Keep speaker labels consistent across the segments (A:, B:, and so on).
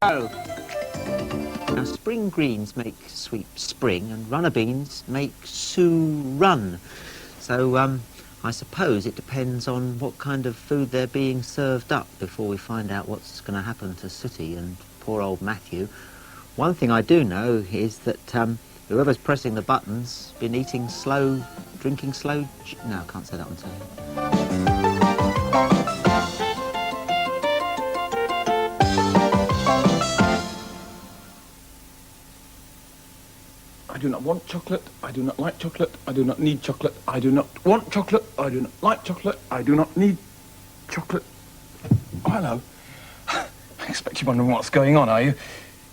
A: Oh. Now, spring greens make Sweep spring, and runner beans make Sue run. So, I suppose it depends on what kind of food they're being served up before we find out what's going to happen to Sooty and poor old Matthew. One thing I do know is that whoever's pressing the buttons been eating slow, drinking slow... No, I can't say that on telly.
B: I do not want chocolate, I do not like chocolate, I do not need chocolate, I do not want chocolate, I do not like chocolate, I do not need chocolate. Oh, hello. I expect you're wondering what's going on, are you?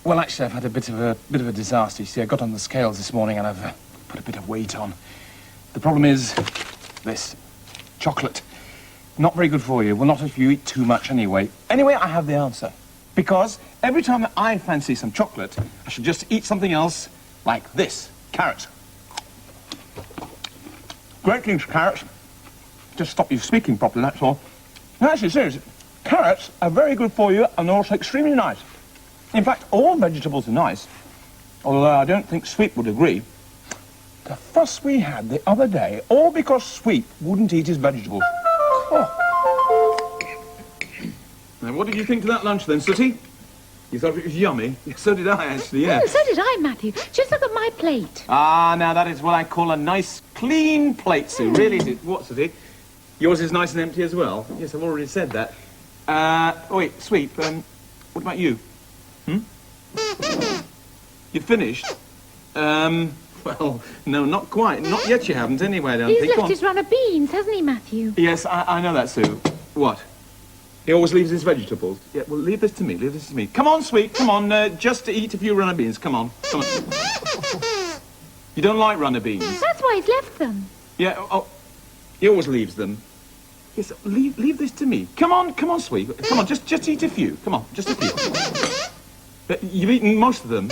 B: Well, actually, I've had a bit of a disaster. You see, I got on the scales this morning and I've put a bit of weight on. The problem is this. Chocolate. Not very good for you. Well, not if you eat too much anyway. Anyway, I have the answer. Because every time that I fancy some chocolate, I should just eat something else like this. Carrots. Great things, carrots. Just stop you speaking properly, that's all. No, actually, seriously, carrots are very good for you and they're also extremely nice. In fact, all vegetables are nice, although I don't think Sweep would agree. The fuss we had the other day, all because Sweep wouldn't eat his vegetables. Oh. Now, what did you think to that lunch then, Sooty? You thought it was yummy? So did I, actually, yeah.
C: Oh, so did I, Matthew. Just look at my plate.
B: Ah, now that is what I call a nice, clean plate, Sue. Really is it. What, Sooty? Yours is nice and empty as well? Yes, I've already said that. Oh, wait, Sweep, what about you? You finished? Well, no, not quite. Not yet you haven't, anyway, I don't think.
C: He's left his run of beans, hasn't he, Matthew?
B: Yes, I know that, Sue. What? He always leaves his vegetables. Yeah, well, leave this to me, leave this to me. Come on, Sweet, come on, just to eat a few runner beans. Come on, come on. You don't like runner beans?
C: That's why he's left them.
B: Yeah, oh, he always leaves them. Yes, leave this to me. Come on, Sweet. Come on, just eat a few. Come on, just a few. You've eaten most of them.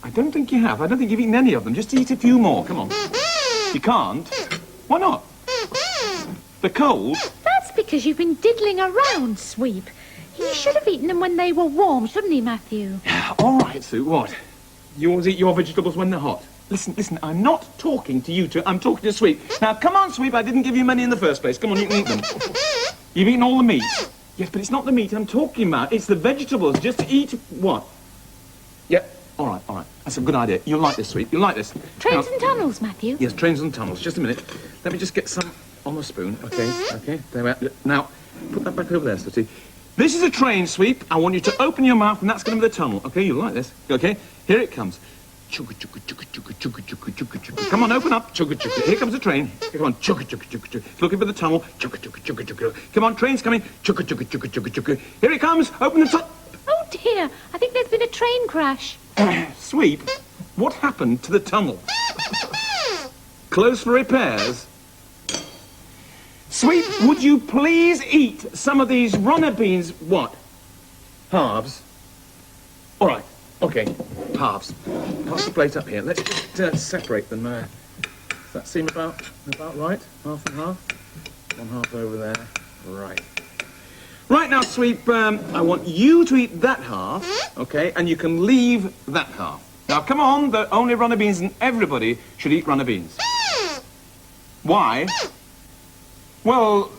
B: I don't think you have. I don't think you've eaten any of them. Just eat a few more. Come on. You can't? Why not? They're cold.
C: That's because you've been diddling around, Sweep. He should have eaten them when they were warm, shouldn't he, Matthew?
B: All right, Sue, what? You always eat your vegetables when they're hot. Listen, I'm not talking to you two. I'm talking to Sweep. Now, come on, Sweep. I didn't give you money in the first place. Come on, you can eat them. You've eaten all the meat. Yes, but it's not the meat I'm talking about. It's the vegetables. Just eat what? Yeah, all right. That's a good idea. You'll like this, Sweep. You'll like this.
C: Trains and tunnels, Matthew.
B: Yes, trains and tunnels. Just a minute. Let me just get some on the spoon. Okay. There we are. Now, put that back over there, Sooty. This is a train, Sweep. I want you to open your mouth, and that's going to be the tunnel. Okay, you'll like this. Okay, here it comes. Chugga, chugga, chugga, chugga, chugga, chugga, chugga, chugga. Come on, open up. Chugga, chugga. Here comes the train. Come on, chugga, chugga, chugga, chugga. It's looking for the tunnel. Chugga, chugga, chugga, chugga. Come on, train's coming. Chugga, chugga, chugga, chugga, chugga. Here it comes. Open the tunnel.
C: Oh, dear. I think there's been a train crash.
B: Sweep, what happened to the tunnel? Closed for repairs? Sweep, would you please eat some of these runner beans? What? Halves? All right. Okay, halves. Pass the plate up here. Let's just separate them. Does that seem about right? Half and half? One half over there. Right. Right now, Sweep, I want you to eat that half, okay, and you can leave that half. Now, come on, the only runner beans and everybody should eat runner beans. Why? Well,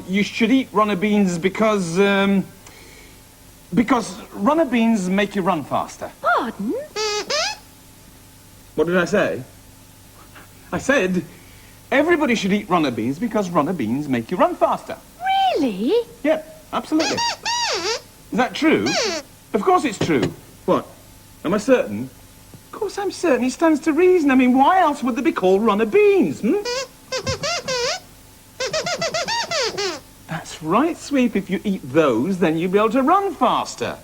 B: you should eat runner beans because runner beans make you run faster.
C: Pardon?
B: What did I say? I said everybody should eat runner beans because runner beans make you run faster.
C: Really?
B: Yeah, absolutely. Is that true? Of course it's true. What? Am I certain? Of course I'm certain. It stands to reason. I mean, why else would they be called runner beans, That's right, Sweep. If you eat those, then you'll be able to run faster.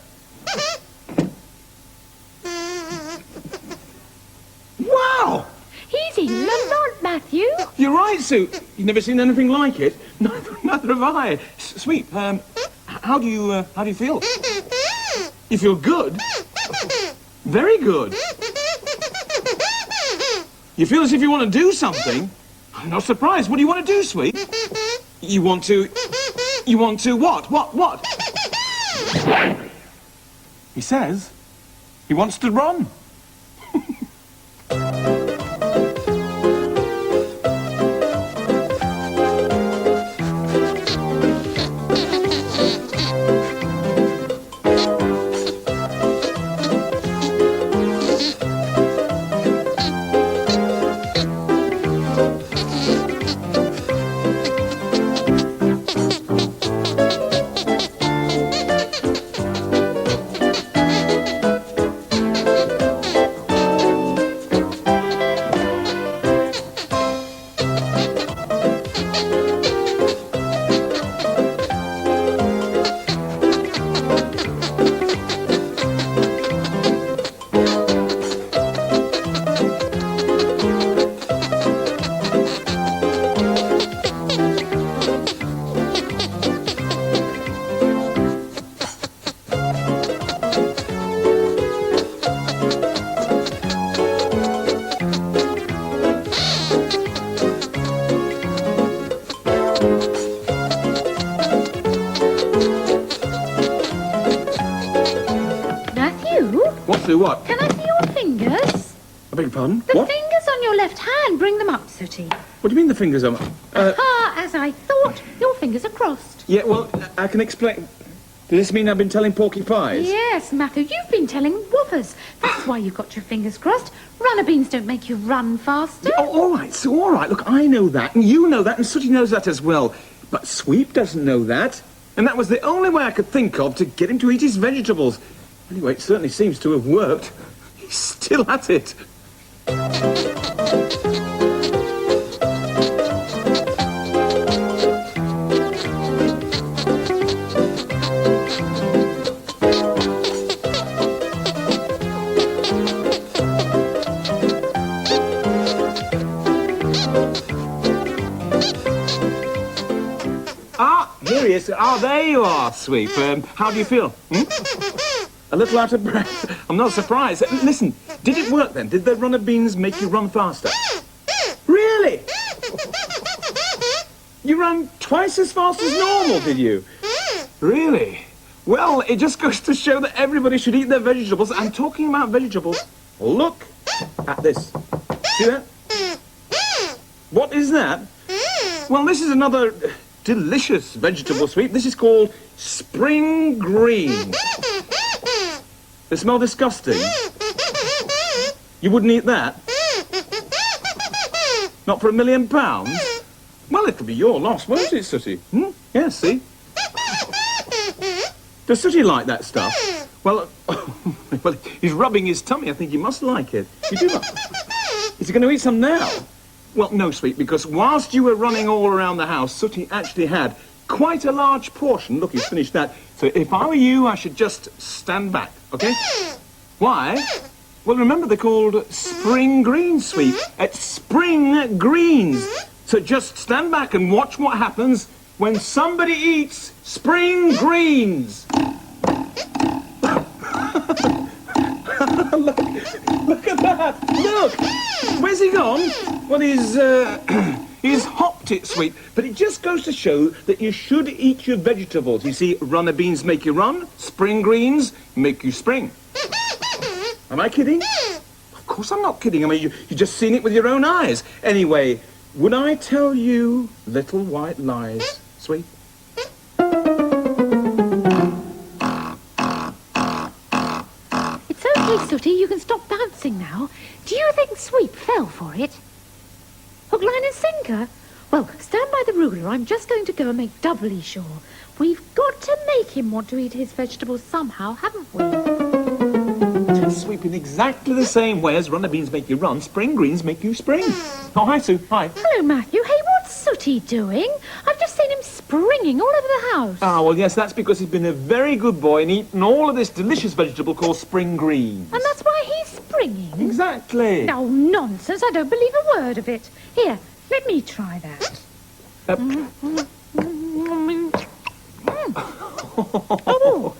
B: Wow!
C: He's eaten a lot, Matthew.
B: You're right, Sue. You've never seen anything like it. Neither have I. Sweep, how do you feel? You feel good? Very good. You feel as if you want to do something? I'm not surprised. What do you want to do, Sweep? You want to what? What? He says he wants to run. Do what?
C: Can I see your fingers?
B: I beg your pardon?
C: The
B: What?
C: fingers on your left hand. Bring them up, Sooty.
B: What do you mean the fingers are...
C: As I thought. Your fingers are crossed.
B: Yeah, well, I can explain... Does this mean I've been telling Porky Pies?
C: Yes, Matthew, you've been telling whoppers. That's why you've got your fingers crossed. Runner beans don't make you run faster.
B: Oh, all right, Sue, all right. Look, I know that, and you know that, and Sooty knows that as well. But Sweep doesn't know that. And that was the only way I could think of to get him to eat his vegetables. Anyway, it certainly seems to have worked. He's still at it. Ah, here he is. Ah, there you are, Sweep. How do you feel? A little out of breath. I'm not surprised. Listen, did it work then? Did the runner beans make you run faster? Really? You ran twice as fast as normal, did you? Really? Well, it just goes to show that everybody should eat their vegetables. And talking about vegetables, look at this. See that? What is that? Well, this is another delicious vegetable, Sweep. This is called spring green. They smell disgusting. You wouldn't eat that? Not for £1 million? Well, it could be your loss, won't it, Sooty? Yeah, see? Does Sooty like that stuff? Well, well, he's rubbing his tummy. I think he must like it. You do like... Is he going to eat some now? Well, no, Sweet, because whilst you were running all around the house, Sooty actually had quite a large portion. Look, he's finished that. So if I were you, I should just stand back, OK? Why? Well, remember, they're called spring greens, Sweep. It's spring greens. So just stand back and watch what happens when somebody eats spring greens. Look at that. Look. Where's he gone? Well, he's hopped it, Sweet. But it just goes to show that you should eat your vegetables. You see, runner beans make you run. Spring greens make you spring. Am I kidding? Of course I'm not kidding. I mean, you've just seen it with your own eyes. Anyway, would I tell you little white lies, Sweet?
C: It's okay, Sooty. You can stop bouncing now. Do you think Sweep fell for it? Hook, line and sinker? Well, stand by the ruler. I'm just going to go and make doubly sure. We've got to make him want to eat his vegetables somehow, haven't we?
B: Sweep in exactly the same way as runner beans make you run, spring greens make you spring. Oh, hi, Sue. Hi.
C: Hello, Matthew. Hey, what's Sooty doing? I've just seen him springing all over the house.
B: Ah, well, yes, that's because he's been a very good boy and eaten all of this delicious vegetable called spring greens.
C: And that's why he's springing?
B: Exactly.
C: No, nonsense. I don't believe a word of it. Here, let me try that. Oh,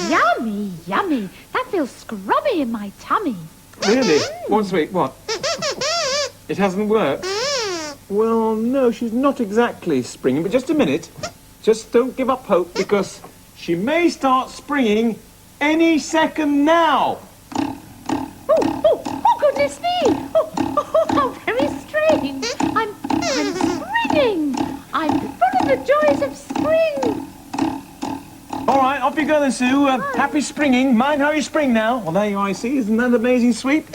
C: yummy, yummy. That feels scrubby in my tummy.
B: Really? What, Sweet? What? It hasn't worked? Well, no, she's not exactly springing, but just a minute. Just don't give up hope, because she may start springing Any second now.
C: Oh, goodness me! Oh, how very strange! I'm springing! I'm full of the joys of spring!
B: All right, off you go then, Sue. Happy springing. Mind how you spring now. Well, there you are, you see. Isn't that amazing, Sweep?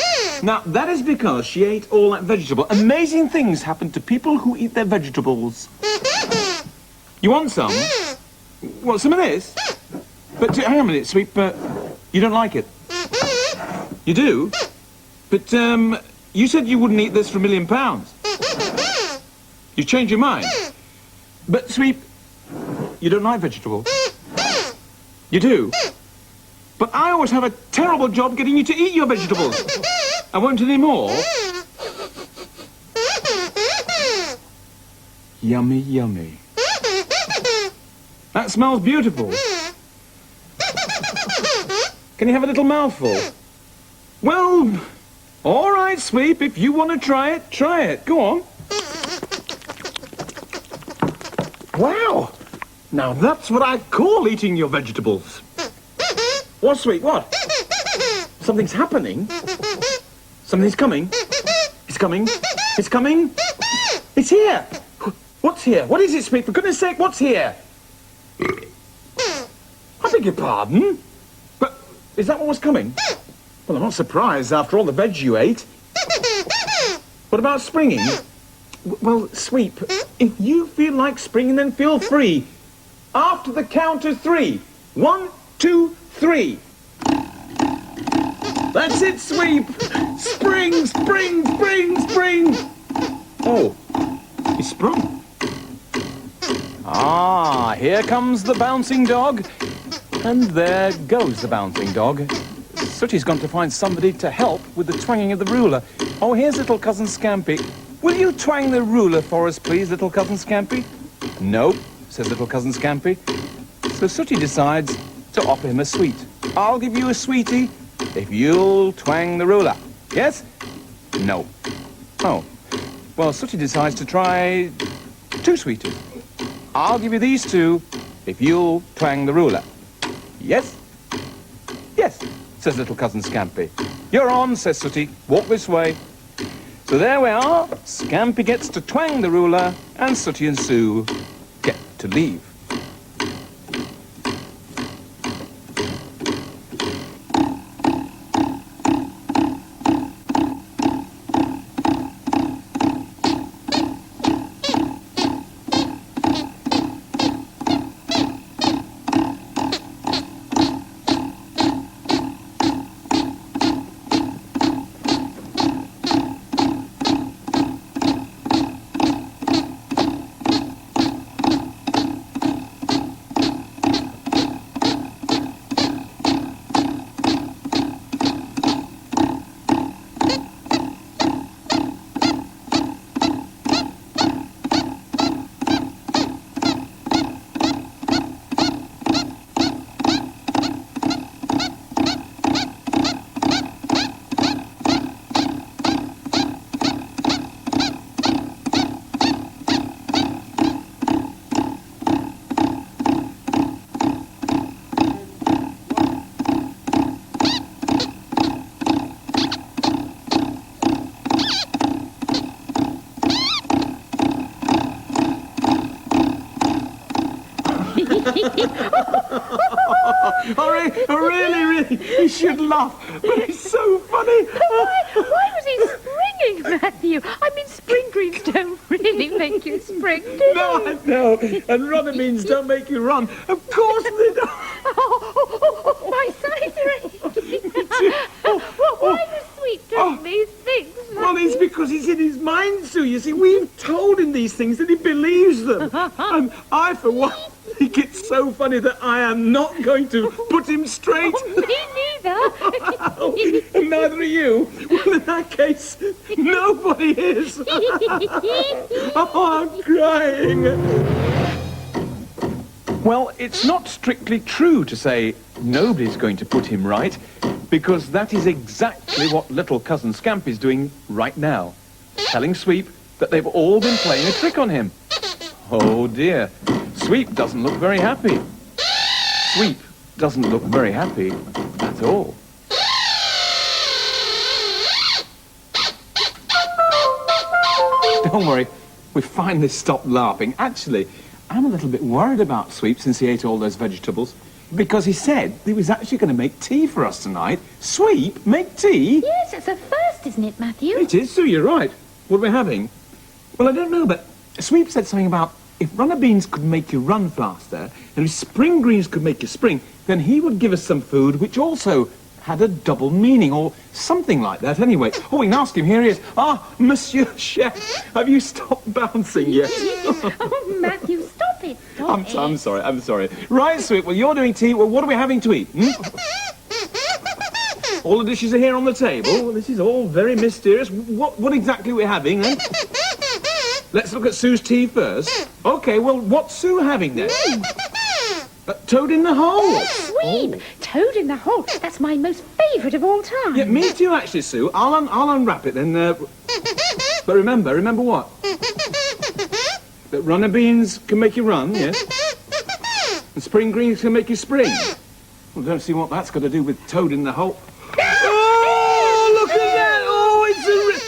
B: Now, that is because she ate all that vegetable. Amazing things happen to people who eat their vegetables. You want some? What, some of this? But hang on a minute, Sweep. You don't like it? You do? But, you said you wouldn't eat this for £1 million. You changed your mind? But, Sweep, you don't like vegetables? You do? But I always have a terrible job getting you to eat your vegetables. I won't any more. Yummy, yummy. That smells beautiful. Can you have a little mouthful? Well, all right, Sweep. If you want to try it, try it. Go on. Wow. Now that's what I call eating your vegetables. What, Sweep? What? Something's happening. Something's coming. It's coming. It's coming. It's here. What's here? What is it, Sweep? For goodness sake, what's here? I beg your pardon? But is that what was coming? Well, I'm not surprised after all the veg you ate. What about springing? Well, Sweep, if you feel like springing, then feel free. After the count of 3. 1, 2, 3. That's it, Sweep. Spring, spring, spring, spring. Oh, he sprung. Ah, here comes the bouncing dog. And there goes the bouncing dog. Sooty's gone to find somebody to help with the twanging of the ruler. Oh, here's little cousin Scampy. Will you twang the ruler for us, please, little cousin Scampy? No, says little cousin Scampy. So Sooty decides to offer him a sweet. I'll give you a sweetie if you'll twang the ruler. Yes? No. Oh. Well, Sooty decides to try 2 sweeties. I'll give you these 2 if you'll twang the ruler. Yes? Yes, says little cousin Scampy. You're on, says Sooty. Walk this way. So there we are. Scampy gets to twang the ruler, and Sooty and Sue get to leave. Really, you should laugh, but it's so funny.
C: Why was he springing, Matthew? I mean, spring greens don't really make you spring, do they?
B: No, I know. And runner beans don't make you run. Of course they don't.
C: My sides are aching. Why was Sweet doing these things, Matthew?
B: Well, it's because it's in his mind, Sue. You see, we've told him these things and he believes them. And I, for one, think it's so funny that I am not going to put him straight.
C: Me neither.
B: And neither are you. Well, in that case, nobody is. Oh, I'm crying. Well, it's not strictly true to say nobody's going to put him right, because that is exactly what little cousin Scampy's doing right now, telling Sweep that they've all been playing a trick on him. Oh dear, Sweep doesn't look very happy. Sweep doesn't look very happy at all. Don't worry, we finally stopped laughing. Actually, I'm a little bit worried about Sweep since he ate all those vegetables. Because he said he was actually going to make tea for us tonight. Sweep, make tea?
C: Yes, it's a first, isn't it, Matthew?
B: It is, Sue, you're right. What are we having? Well, I don't know, but Sweep said something about if runner beans could make you run faster, and if spring greens could make you spring, then he would give us some food which also had a double meaning, or something like that anyway. Oh, we can ask him. Here he is. Ah, Monsieur Chef, have you stopped bouncing yet?
C: Oh, Matthew, stop it. Stop
B: I'm sorry. Right, Sweet, well, you're doing tea. Well, what are we having to eat? All the dishes are here on the table. Well, this is all very mysterious. What exactly are we having, then? Let's look at Sue's tea first. OK, well, what's Sue having, then? Toad in the hole.
C: Sweep! Toad in the hole. That's my most favourite of all time.
B: Yeah, me too, actually, Sue. I'll unwrap it then. But remember what? That runner beans can make you run, yes? And spring greens can make you spring. Well, don't see what that's got to do with toad in the hole. Oh, look at that! Oh,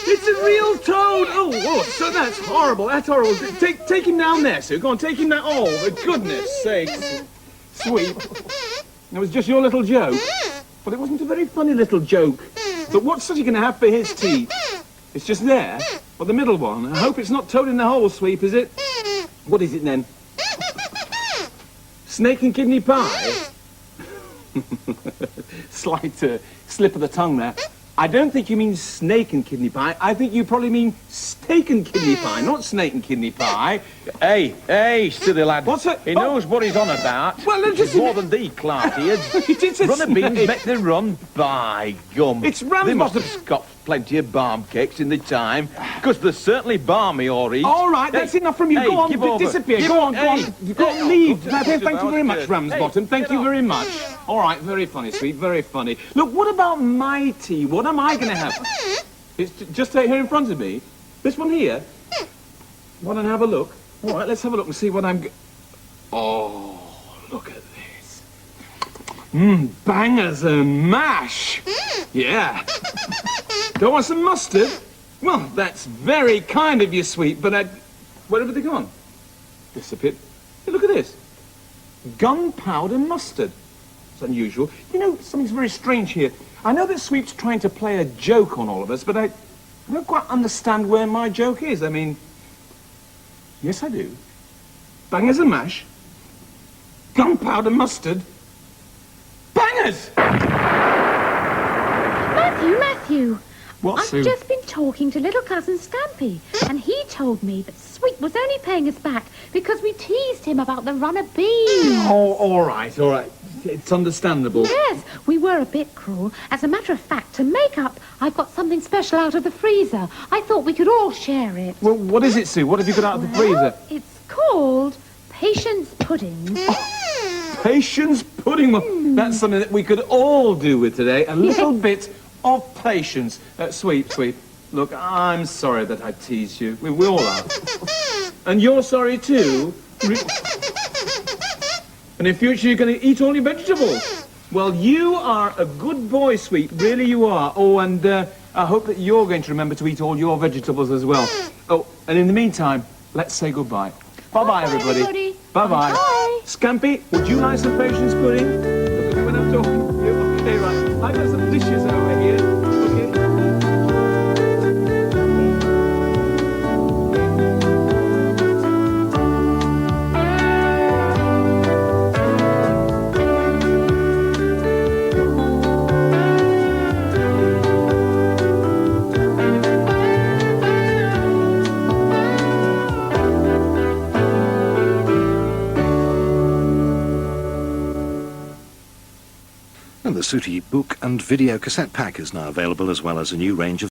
B: it's a real toad! Oh, so that's horrible. That's horrible. Take him down there, Sue. Go on, take him down. Oh, for goodness sakes. Sweep. It was just your little joke. But it wasn't a very funny little joke. But what's Sooty going to have for his tea? It's just there. Well, the middle one. I hope it's not toad in the hole, Sweep, is it? What is it then? Snake and kidney pie? Slight slip of the tongue there. I don't think you mean snake and kidney pie. I think you probably mean steak and kidney pie, not snake and kidney pie.
D: Hey, silly lad.
B: What's that?
D: He knows what he's on about.
B: Well,
D: it's more than thee, Clark-eared.
B: It's a
D: Runner beans
B: snake.
D: make the run, by gum.
B: It's
D: They must
B: Ramsbottom.
D: have scoffed plenty of barm cakes in the time, because they're certainly balmy or eat.
B: All right, that's enough from you.
D: Hey,
B: go on,
D: give over.
B: disappear.
D: Give
B: Go on,
D: hey.
B: Go on, leave.
D: Hey,
B: Thank you very much,
D: hey,
B: Ramsbottom. Thank you very much. All right, very funny, Sweet, very funny. Look, what about my tea? What am I going to have? It's just here in front of me. This one here. Want to have a look? All right, let's have a look and see what I'm... Oh, look at this. Bangers and mash. Yeah. Don't want some mustard? Well, that's very kind of you, Sweet, but where have they gone? Disappeared. Hey, look at this. Gunpowder mustard. It's unusual. You know, something's very strange here. I know that Sweep's trying to play a joke on all of us, but I don't quite understand where my joke is. I mean, yes, I do. Bangers and mash. Gunpowder mustard. Bangers!
C: Matthew.
B: What,
C: I've
B: Sue?
C: just been talking to little cousin Stampy, and he told me that Sweep was only paying us back because we teased him about the runner beans.
B: Oh, all right. It's understandable.
C: Yes, we were a bit cruel. As a matter of fact, to make up, I've got something special out of the freezer. I thought we could all share it.
B: Well, what is it, Sue? What have you got out of the freezer?
C: It's called Patience Pudding.
B: Patience pudding. Well, that's something that we could all do with today. A little bit of patience. Sweet. Look, I'm sorry that I teased you. We all are. And you're sorry too. And in future you're going to eat all your vegetables. Well, you are a good boy, Sweet. Really you are. Oh, and I hope that you're going to remember to eat all your vegetables as well. Oh, and in the meantime, let's say goodbye. Bye-bye, everybody. Bye-bye.
C: Bye.
B: Scampy, would you like some patience pudding? Look at me when I'm talking to you. Okay, right. I've got some dishes over here. Okay.
E: And the Sooty book and video cassette pack is now available, as well as a new range of